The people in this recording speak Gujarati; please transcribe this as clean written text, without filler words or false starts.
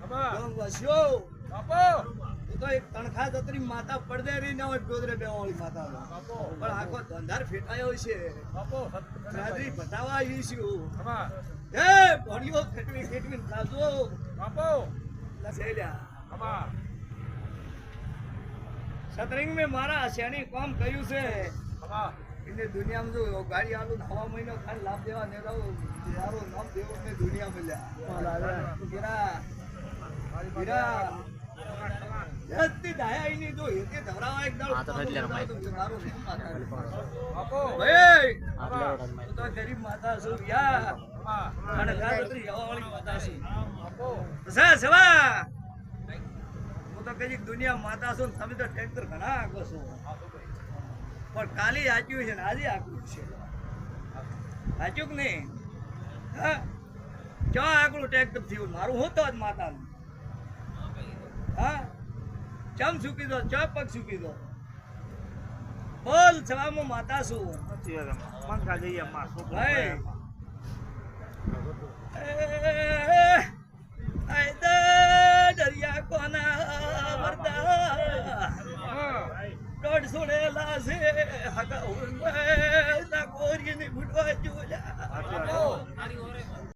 વસ્યો તો એક તણખા જતરી માતા પડદે રહી ના હોય ગોદરે બેવાળી માતા પણ આખો ધંધાર ફેટાયો છે રાત્રી બતાવા આવી છું હે ભણ્યો ખેટવી ખેટવી ખાજો લસેલ્યા સતરંગ મેં મારા શેની કામ કર્યું છે એને દુનિયામાં જો ગાડી આલું હવા મહિનો ખાલી લાભ દેવા નેતાઓ યારો નામ દેવો ને દુનિયા મળ્યા ગીરા જસ્તી દાયા ની જો એકે ધવરાવા એક દાડો મારો ને આપો ભાઈ તો ગરીબ માતા છું યાર અને ગાતરી હવાવાળી માતા છું આપો સવા હું તો કઈ દુનિયા માતા છું તમે તો ટ્રેક્ટર ઘણા આગો છો પણ કાલે આચ્યું છે ને આજે આકડું છે આચ્યું કે નહીં હા ક્યાં આકડું ટ્રેક્ટર થયું મારું હું તો જ માતાનું હા ચમ સૂકી દો ચા પગ સૂકી દો બોલ સવામાં માતા છું મંગા જઈએ માં ભાઈ દરિયા કોના વરદા દોડ સુડેલા છે હગા ના કોરી ની બુડવા જોયા